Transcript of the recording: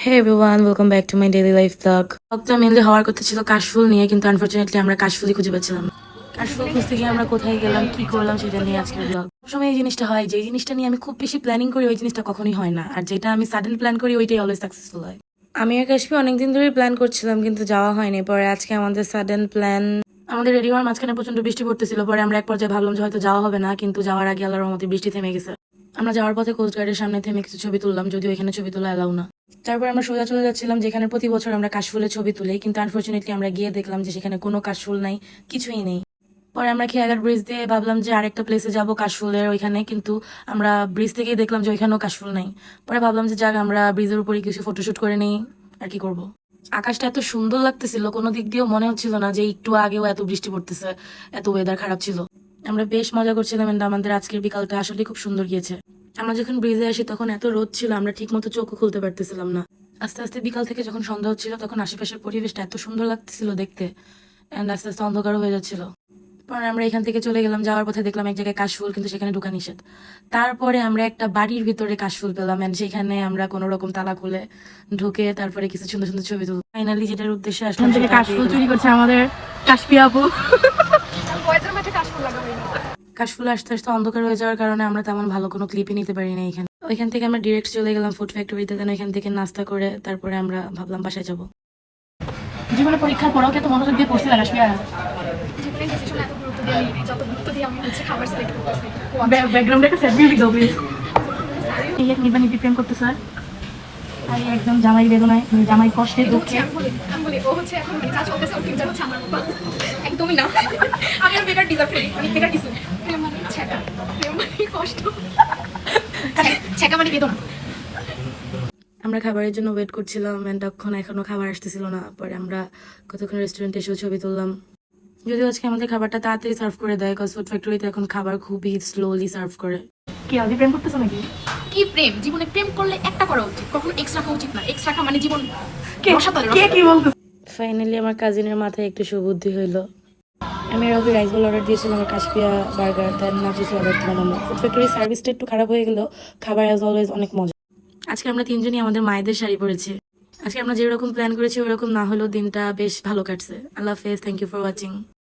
Hey everyone, welcome back to my daily life blog. ব্লগটা mainly হওয়ার কথা ছিল কাশফুল নিয়ে, কিন্তু আনফরচুনেটলি আমরা কাশফুলই খুঁজে পাচ্ছিলাম না। কাশফুল খুঁজতে গিয়ে আমরা কোথায় গেলাম, কি করলাম সেটা নিয়ে আজকের ব্লগ। সবসময় এই জিনিসটা হয়, যে জিনিসটা নিয়ে আমি খুব বেশি প্ল্যানিং করি ওই জিনিসটা কখনোই হয় না, আর যেটা আমি সাডেন প্ল্যান করি ওইটাই অলওয়েজ সাকসেসফুল হয়। আমি আর কাশফি অনেকদিন ধরেই প্ল্যান করছিলাম, কিন্তু যাওয়া হয়নি। পরে আজকে আমাদের সাডেন প্ল্যান, আমাদের রেডি হওয়ার মাঝখানে প্রচন্ড বৃষ্টি পড়তেছিল। পরে আমরা এক পর্যায়ে ভাবলাম যে হয়তো যাওয়া হবে না, কিন্তু যাওয়ার আগে আল্লাহর রহমতে বৃষ্টি থেমে গেছে। আমরা যাওয়ার পথে কোস্টগার্ডের সামনে থেমে কিছু ছবি তুললাম, যদিও এখানে ছবি তোলা এলাও না। তারপর আমরা সোজা চলে যাচ্ছিলাম যেখানে প্রতি বছর আমরা কাশফুলের ছবি তুলি, কিন্তু আনফরচুনেটলি আমরা গিয়ে দেখলাম যে সেখানে কোনো কাশফুল নাই, কিছুই নেই। পরে আমরা খেয়াঘাট ব্রিজ দিয়ে ভাবলাম যে আরেকটা প্লেসে যাবো কাশফুলের ওইখানে, কিন্তু আমরা ব্রিজ থেকেই দেখলাম যে ওইখানেও কাশফুল নাই। পরে ভাবলাম যে যাক, আমরা ব্রিজের উপরে কিছু ফটোশুট করে নেই, আর কি করব। আকাশটা এত সুন্দর লাগতেছিল, কোনো দিক দিয়েও মনে হচ্ছিল না যে একটু আগেও এত বৃষ্টি পড়তেছে, এত ওয়েদার খারাপ ছিল। আমরা বেশ মজা করছিলাম, এন্ড আমাদের আজকের বিকালটা আসলে খুব সুন্দর গিয়েছে। আমরা যখন ব্রিজে আসি তখন এত রোদ ছিল, আমরা ঠিক মতো চোখও খুলতে পারতেছিলাম না। আস্তে আস্তে বিকাল থেকে যখন সন্ধ্যা হচ্ছিল তখন আশেপাশের পরিবেশটা এত সুন্দর লাগতেছিল দেখতে, এন্ড আস্তে আস্তে অন্ধকারও হয়ে যাচ্ছিল। পরে আমরা এখান থেকে চলে গেলাম, যাওয়ার পথে দেখলাম এক জায়গায় কাশফুল, কিন্তু সেখানে ঢোকা নিষেধ। তারপরে আমরা একটা বাড়ির ভিতরে কাশফুল পেলাম, এন্ড সেখানে আমরা কোনো রকম তালা খুলে ঢুকে তারপরে কিছু সুন্দর সুন্দর ছবি তুললাম। ফাইনালি যেটার উদ্দেশ্যে আসলাম, কাশফুল চুরি করছে আমাদের কাশফি আপু। কাশফুল আস্তে আস্তে অন্ধকার হয়ে যাওয়ার কারণে আমরা তেমন ভালো কোনো ক্লিপই নিতে পারি না এখানে। ওইখান থেকে আমরা ডিরেক্ট চলে গেলাম ফুড ফ্যাক্টরিতে, দেন ওইখান থেকে নাস্তা করে তারপরে আমরা ভাবলাম বাসায় যাবো। জীবনে পরীক্ষার পরেও কে তো মনোযোগ দিয়ে পড়ছিল কাশফি? জীবনের ডিসিশন এত গুরুত্ব দিয়ে আমি যত গুরুত্ব দিয়ে আমি হচ্ছে খাবার সিলেক্ট করতেছি। ব্যাকগ্রাউন্ডে একটা সেট মিউজিক দাও প্লিজ। এই এক নির্বাণী প্রেম করতে স্যার, আর এই একদম জামাই বেদনায়, জামাই কষ্টে দুঃখে। আমি বলি ও হচ্ছে এখন যা চলতেছে ওর ফিউচার হচ্ছে আমার বাবা, একদমই না। আমি আর বেটার ডিজার্ভ করি, আমি বেটার কিছু। প্রেম মানে ছ্যাঁকা, প্রেম মানে কষ্ট, ছ্যাঁকা মানে বেদনা। আমরা খাবারের জন্য ওয়েট করছিলাম, এন্ড তখন এখনো খাবার আসতেছিল না। পরে আমরা কতক্ষণ রেস্টুরেন্টে এসেও ছবি তুললাম। যদিও আজকে আমাদের খাবারটা তাড়াতাড়ি সার্ভ করে দেয়, কজ ফুড ফ্যাক্টরিতে এখন খাবার খুবই স্লোলি সার্ভ করে। কি আদি প্রেম করতেছো নাকি? কি প্রেম? জীবনে প্রেম করলে একটা করা উচিত, কখনো এক্স রাখা উচিত না। এক্স রাখা মানে জীবন কে কি বলতো? ফাইনালি আমার কাজিনের মাথায় একটু সুবুদ্ধি হইলো। আমি রবি রাইস বল অর্ডার দিয়েছিলাম, আর কাশপিয়া বার্গার, দেন নাচিস অর্ডার দিলাম আমরা। ফুড ফ্যাক্টরির সার্ভিসটা একটু খারাপ হয়ে গেল, খাবার অ্যাজ অলওয়েজ অনেক মজা। আজকে আমরা তিনজনই আমাদের মায়েদের শাড়ি পরেছি। আজকে আমরা যেরকম প্ল্যান করেছি ওরকম না হলেও দিনটা বেশ ভালো কাটছে। আল্লাহ হাফেজ, থ্যাংক ইউ ফর ওয়াচিং।